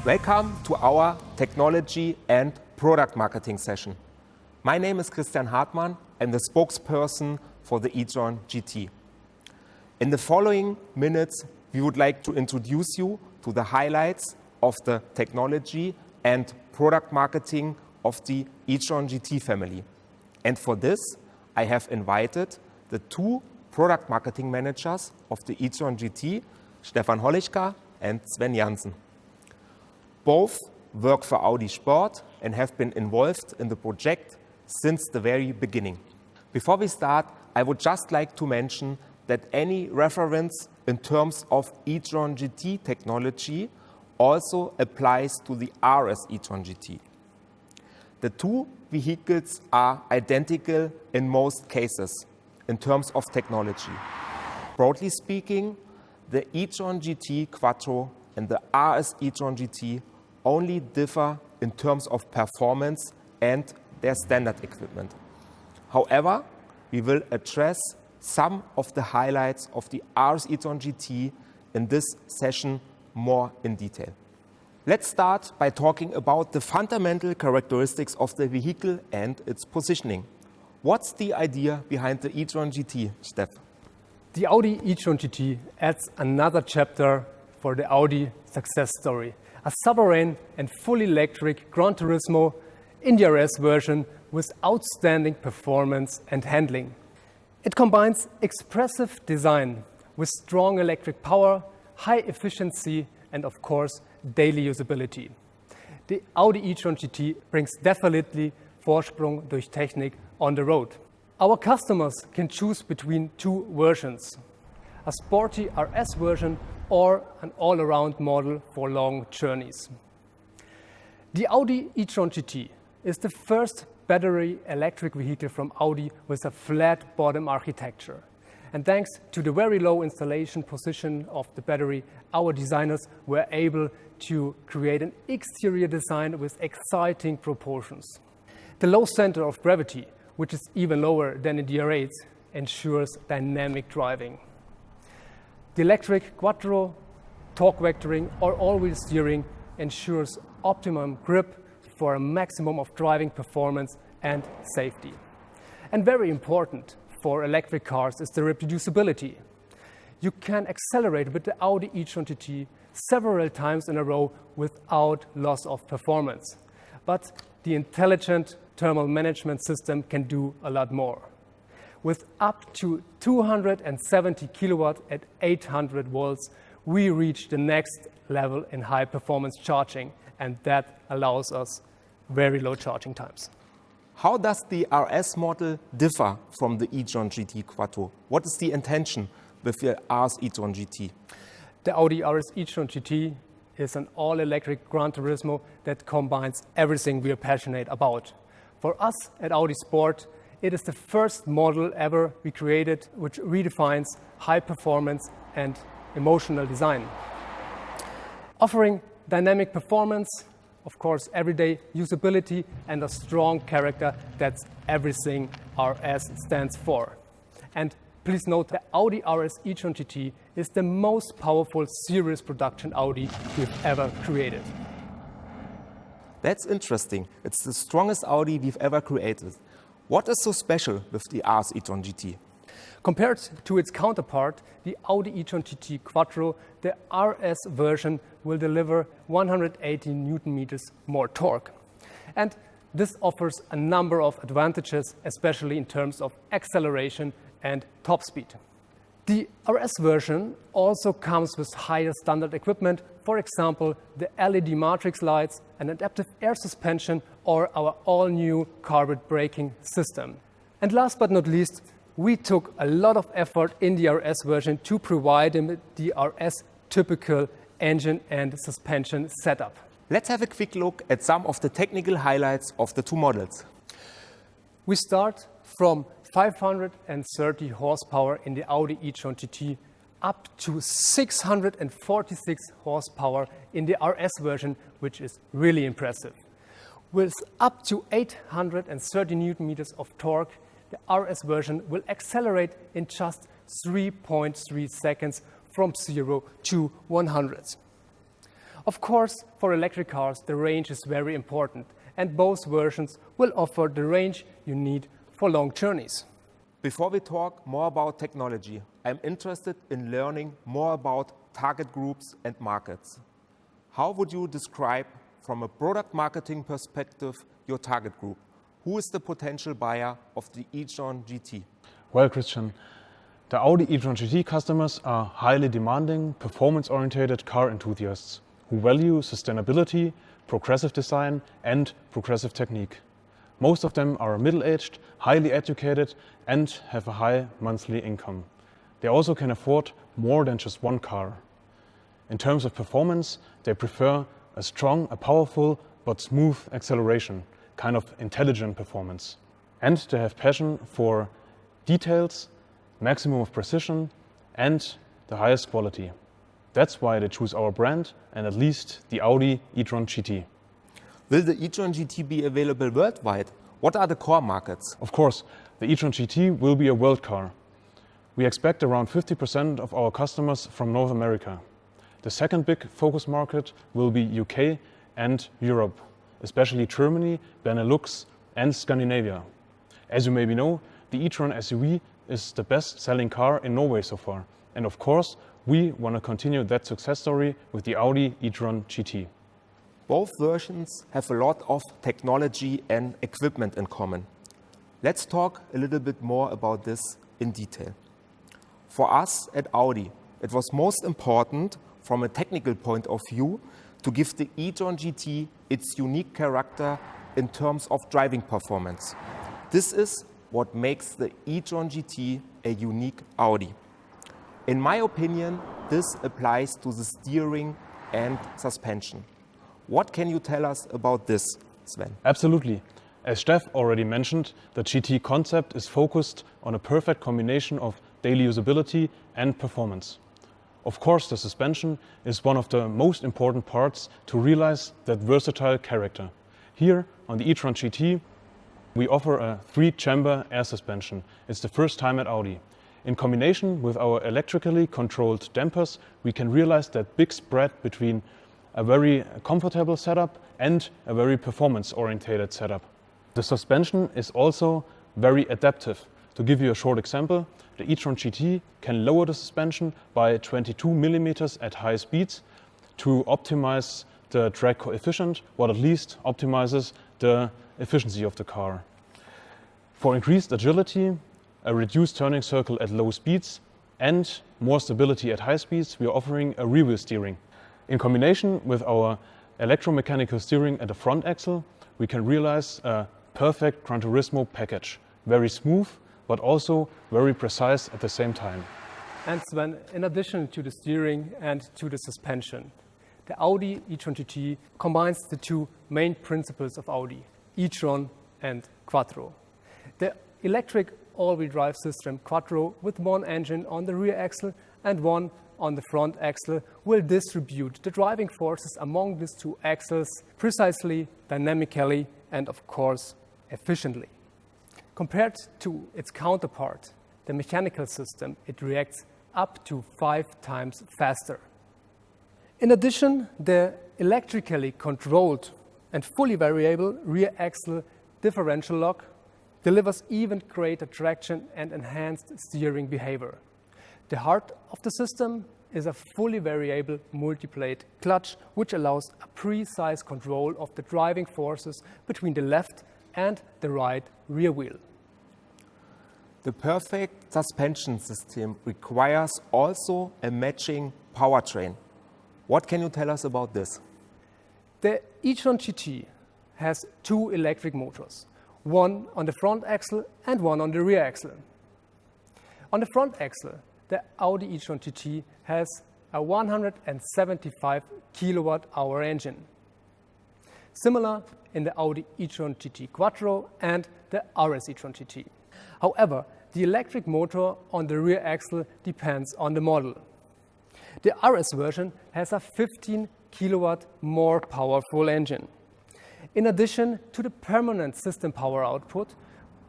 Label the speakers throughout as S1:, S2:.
S1: Welcome to our technology and product marketing session. My name is Christian Hartmann. I'm the spokesperson for the e-tron GT. In the following minutes, we would like to introduce you to the highlights of the technology and product marketing of the e-tron GT family. And for this, I have invited the two product marketing managers of the e-tron GT, Stefan Hollichka and Sven Jansen. Both work for Audi Sport and have been involved in the project since the very beginning. Before we start, I would just like to mention that any reference in terms of e-tron GT technology also applies to the RS e-tron GT. The two vehicles are identical in most cases in terms of technology. Broadly speaking, the e-tron GT Quattro and the RS e-tron GT only differ in terms of performance and their standard equipment. However, we will address some of the highlights of the RS e-tron GT in this session more in detail. Let's start by talking about the fundamental characteristics of the vehicle and its positioning. What's the idea behind the e-tron GT, Steff?
S2: The Audi e-tron GT adds another chapter for the Audi success story. A sovereign and fully electric Gran Turismo in the RS version with outstanding performance and handling. It combines expressive design with strong electric power, high efficiency, and of course, daily usability. The Audi e-tron GT brings definitely Vorsprung durch Technik on the road. Our customers can choose between two versions, a sporty RS version or an all-around model for long journeys. The Audi e-tron GT is the first battery electric vehicle from Audi with a flat bottom architecture. And thanks to the very low installation position of the battery, our designers were able to create an exterior design with exciting proportions. The low center of gravity, which is even lower than in the R8, ensures dynamic driving. The electric quattro, torque vectoring or all-wheel steering ensures optimum grip for a maximum of driving performance and safety. And very important for electric cars is the reproducibility. You can accelerate with the Audi e-tron GT several times in a row without loss of performance. But the intelligent thermal management system can do a lot more. With up to 270 kilowatt at 800 volts, we reach the next level in high performance charging, and that allows us very low charging times.
S1: How does the RS model differ from the e-tron GT Quattro? What is the intention with the RS e-tron GT?
S2: The Audi RS e-tron GT is an all-electric Gran Turismo that combines everything we are passionate about. For us at Audi Sport, it is the first model ever we created which redefines high performance and emotional design. Offering dynamic performance, of course, everyday usability, and a strong character, that's everything RS stands for. And please note that Audi RS e-tron GT is the most powerful series production Audi we've ever created.
S1: That's interesting. It's the strongest Audi we've ever created. What is so special with the RS e-tron GT?
S2: Compared to its counterpart, the Audi e-tron GT Quattro, the RS version will deliver 180 Newton meters more torque. And this offers a number of advantages, especially in terms of acceleration and top speed. The RS version also comes with higher standard equipment, for example, the LED matrix lights, an adaptive air suspension, or our all-new carbon braking system. And last but not least, we took a lot of effort in the RS version to provide them the RS typical engine and suspension setup.
S1: Let's have a quick look at some of the technical highlights of the two models.
S2: We start from 530 horsepower in the Audi e-tron GT up to 646 horsepower in the RS version, which is really impressive. With up to 830 Newton meters of torque, the RS version will accelerate in just 3.3 seconds from 0 to 100. Of course, for electric cars, the range is very important, and both versions will offer the range you need for long journeys.
S1: Before we talk more about technology, I'm interested in learning more about target groups and markets. How would you describe, from a product marketing perspective, your target group? Who is the potential buyer of the e-tron GT?
S3: Well, Christian, the Audi e-tron GT customers are highly demanding, performance-oriented car enthusiasts who value sustainability, progressive design and progressive technique. Most of them are middle-aged, highly educated and have a high monthly income. They also can afford more than just one car. In terms of performance, they prefer a powerful but smooth acceleration, kind of intelligent performance. And they have passion for details, maximum of precision and the highest quality. That's why they choose our brand and at least the Audi e-tron GT.
S1: Will the e-tron GT be available worldwide? What are the core markets?
S3: Of course, the e-tron GT will be a world car. We expect around 50% of our customers from North America. The second big focus market will be UK and Europe, especially Germany, Benelux and Scandinavia. As you maybe know, the e-tron SUV is the best-selling car in Norway so far. And of course, we want to continue that success story with the Audi e-tron GT.
S1: Both versions have a lot of technology and equipment in common. Let's talk a little bit more about this in detail. For us at Audi, it was most important from a technical point of view to give the e-tron GT its unique character in terms of driving performance. This is what makes the e-tron GT a unique Audi. In my opinion, this applies to the steering and suspension. What can you tell us about this, Sven?
S3: Absolutely. As Steff already mentioned, the GT concept is focused on a perfect combination of daily usability and performance. Of course, the suspension is one of the most important parts to realize that versatile character. Here on the e-tron GT, we offer a 3-chamber air suspension. It's the first time at Audi. In combination with our electrically controlled dampers, we can realize that big spread between a very comfortable setup and a very performance-oriented setup. The suspension is also very adaptive. To give you a short example, the e-tron GT can lower the suspension by 22 millimeters at high speeds to optimize the drag coefficient, what at least optimizes the efficiency of the car. For increased agility, a reduced turning circle at low speeds and more stability at high speeds, we are offering a rear-wheel steering. In combination with our electromechanical steering at the front axle, we can realize a perfect Gran Turismo package. Very smooth, but also very precise at the same time.
S2: And Sven, in addition to the steering and to the suspension, the Audi e-tron GT combines the two main principles of Audi, e-tron and quattro. The electric all-wheel drive system quattro with one engine on the rear axle and one on the front axle will distribute the driving forces among these two axles precisely, dynamically and of course efficiently. Compared to its counterpart, the mechanical system, it reacts up to 5 times faster. In addition, the electrically controlled and fully variable rear axle differential lock delivers even greater traction and enhanced steering behavior. The heart of the system is a fully variable multi-plate clutch, which allows a precise control of the driving forces between the left and the right rear wheel.
S1: The perfect suspension system requires also a matching powertrain. What can you tell us about this?
S2: The e-tron GT has 2 electric motors, one on the front axle and one on the rear axle. On the front axle, the Audi e-tron GT has a 175 kilowatt-hour engine, similar in the Audi e-tron GT Quattro and the RS e-tron GT. However, the electric motor on the rear axle depends on the model. The RS version has a 15 kilowatt more powerful engine. In addition to the permanent system power output,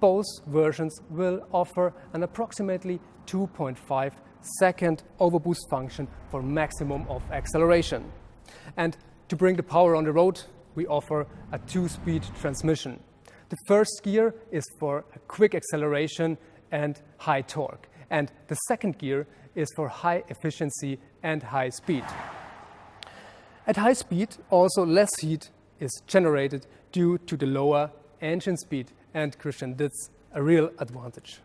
S2: both versions will offer an approximately 2.5 second overboost function for maximum of acceleration. And to bring the power on the road, we offer a 2-speed transmission. The first gear is for a quick acceleration and high torque. And the second gear is for high efficiency and high speed. At high speed, also less heat is generated due to the lower engine speed. And Christian, that's a real advantage.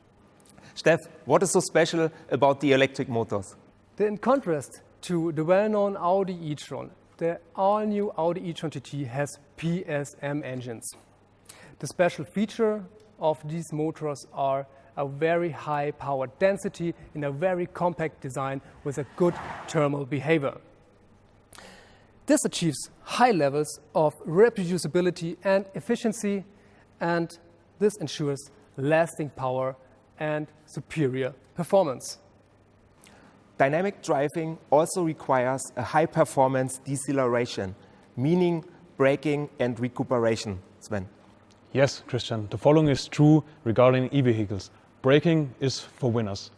S1: Steff, what is so special about the electric motors?
S2: In contrast to the well-known Audi e-tron, the all-new Audi e-tron GT has PSM engines. The special feature of these motors are a very high power density in a very compact design with a good thermal behavior. This achieves high levels of reproducibility and efficiency, and this ensures lasting power and superior performance.
S1: Dynamic driving also requires a high-performance deceleration, meaning braking and recuperation. Sven.
S3: Yes, Christian, the following is true regarding e-vehicles. Braking is for winners.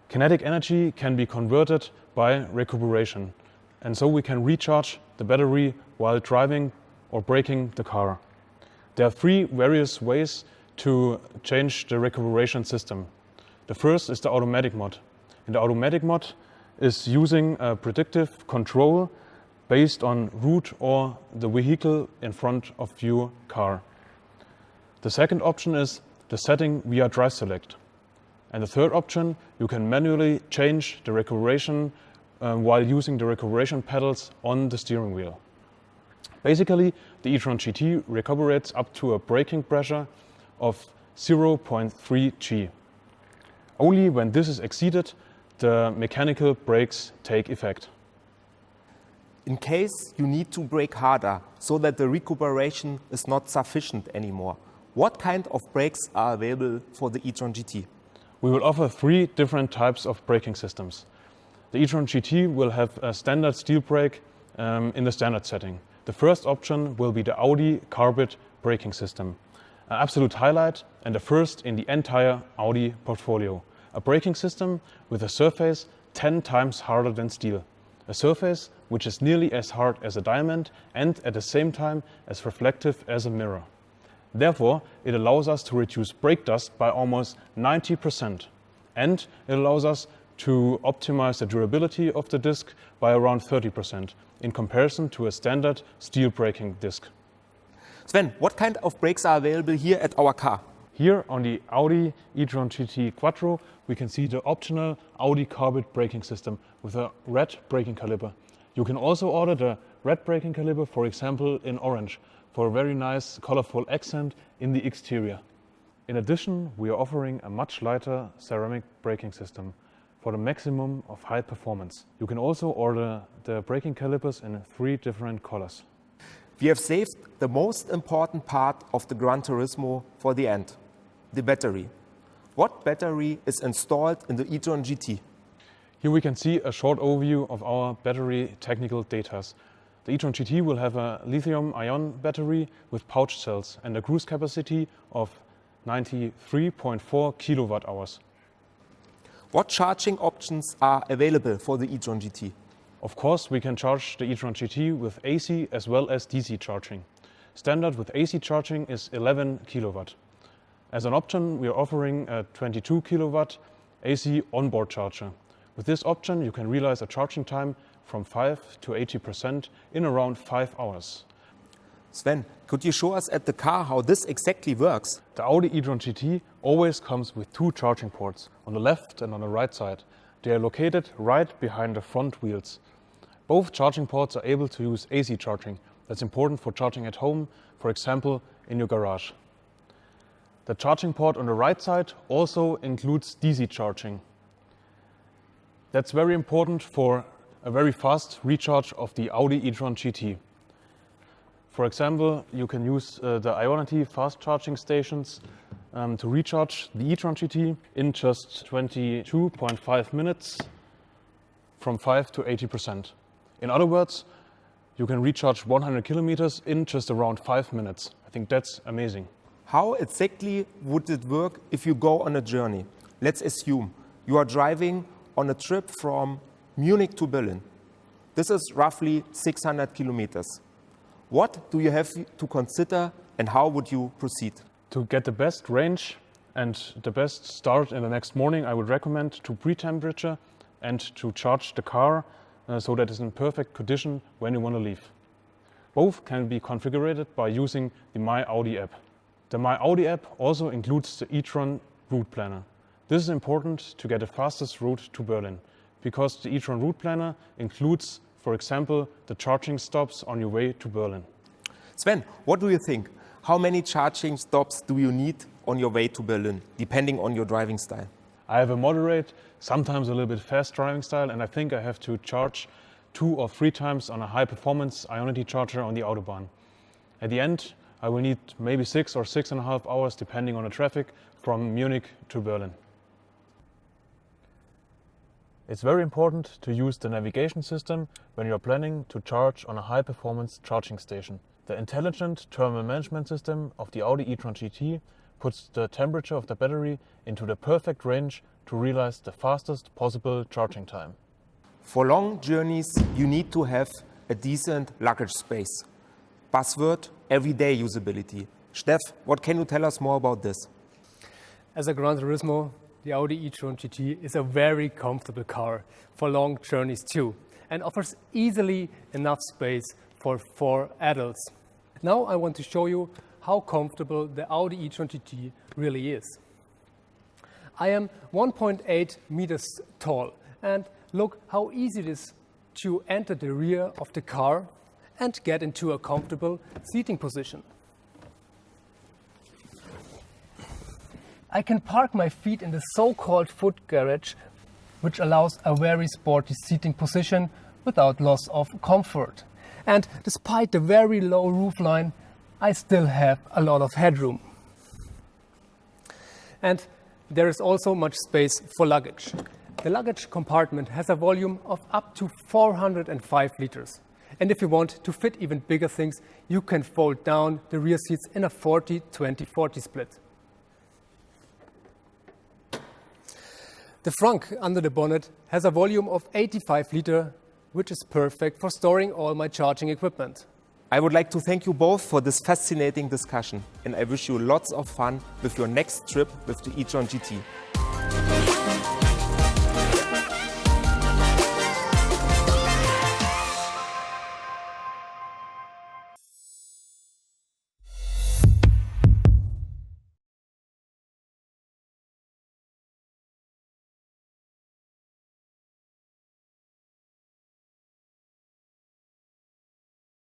S3: Kinetic energy can be converted by recuperation, and so we can recharge the battery while driving or braking the car. There are 3 various ways to change the recuperation system. The first is the automatic mode. And the automatic mode is using a predictive control based on route or the vehicle in front of your car. The second option is the setting via drive select. And the third option, you can manually change the recuperation while using the recuperation pedals on the steering wheel. Basically, the e-tron GT recuperates up to a braking pressure of 0.3 G. Only when this is exceeded, the mechanical brakes take effect.
S1: In case you need to brake harder so that the recuperation is not sufficient anymore, what kind of brakes are available for the e-tron GT?
S3: We will offer 3 different types of braking systems. The e-tron GT will have a standard steel brake in the standard setting. The first option will be the Audi carbide braking system, an absolute highlight and the first in the entire Audi portfolio. A braking system with a surface 10 times harder than steel. A surface which is nearly as hard as a diamond and at the same time as reflective as a mirror. Therefore, it allows us to reduce brake dust by almost 90%. And it allows us to optimize the durability of the disc by around 30% in comparison to a standard steel braking disc.
S1: Sven, what kind of brakes are available here at our car?
S3: Here on the Audi e-tron GT Quattro, we can see the optional Audi carbide braking system with a red braking caliper. You can also order the red braking caliper, for example, in orange, for a very nice colorful accent in the exterior. In addition, we are offering a much lighter ceramic braking system for the maximum of high performance. You can also order the braking calipers in 3 different colors.
S1: We have saved the most important part of the Gran Turismo for the end, the battery. What battery is installed in the e-tron GT?
S3: Here we can see a short overview of our battery technical data. The e-tron GT will have a lithium-ion battery with pouch cells and a cruise capacity of 93.4 kilowatt hours.
S1: What charging options are available for the e-tron GT?
S3: Of course, we can charge the e-tron GT with AC as well as DC charging. Standard with AC charging is 11 kilowatt. As an option, we are offering a 22 kilowatt AC onboard charger. With this option, you can realize a charging time from 5 to 80% in around 5 hours.
S1: Sven, could you show us at the car how this exactly works?
S3: The Audi e-tron GT always comes with 2 charging ports on the left and on the right side. They are located right behind the front wheels. Both charging ports are able to use AC charging. That's important for charging at home, for example, in your garage. The charging port on the right side also includes DC charging. That's very important for a very fast recharge of the Audi e-tron GT. For example, you can use the Ionity fast charging stations to recharge the e-tron GT in just 22.5 minutes from 5 to 80%. In other words, you can recharge 100 kilometers in just around 5 minutes. I think that's amazing.
S1: How exactly would it work if you go on a journey? Let's assume you are driving on a trip from Munich to Berlin. This is roughly 600 kilometers. What do you have to consider and how would you proceed?
S3: To get the best range and the best start in the next morning, I would recommend to pre-temperature and to charge the car so that it's in perfect condition when you want to leave. Both can be configured by using the My Audi app. The My Audi app also includes the e-tron route planner. This is important to get the fastest route to Berlin, because the e-tron route planner includes, for example, the charging stops on your way to Berlin.
S1: Sven, what do you think? How many charging stops do you need on your way to Berlin, depending on your driving style?
S3: I have a moderate, sometimes a little bit fast driving style, and I think I have to charge 2 or 3 times on a high-performance Ionity charger on the Autobahn. At the end, I will need maybe 6 or 6.5 hours, depending on the traffic, from Munich to Berlin. It's very important to use the navigation system when you're planning to charge on a high-performance charging station. The intelligent thermal management system of the Audi e-tron GT puts the temperature of the battery into the perfect range to realize the fastest possible charging time.
S1: For long journeys, you need to have a decent luggage space. Buzzword, everyday usability. Steff, what can you tell us more about this?
S2: As a Gran Turismo, the Audi e-tron GT is a very comfortable car for long journeys too, and offers easily enough space for 4 adults. Now I want to show you how comfortable the Audi e-tron GT really is. I am 1.8 meters tall, and look how easy it is to enter the rear of the car and get into a comfortable seating position. I can park my feet in the so-called foot garage, which allows a very sporty seating position without loss of comfort. And despite the very low roofline, I still have a lot of headroom. And there is also much space for luggage. The luggage compartment has a volume of up to 405 liters. And if you want to fit even bigger things, you can fold down the rear seats in a 40-20-40 split. The trunk under the bonnet has a volume of 85 liters, which is perfect for storing all my charging equipment.
S1: I would like to thank you both for this fascinating discussion, and I wish you lots of fun with your next trip with the e-tron GT.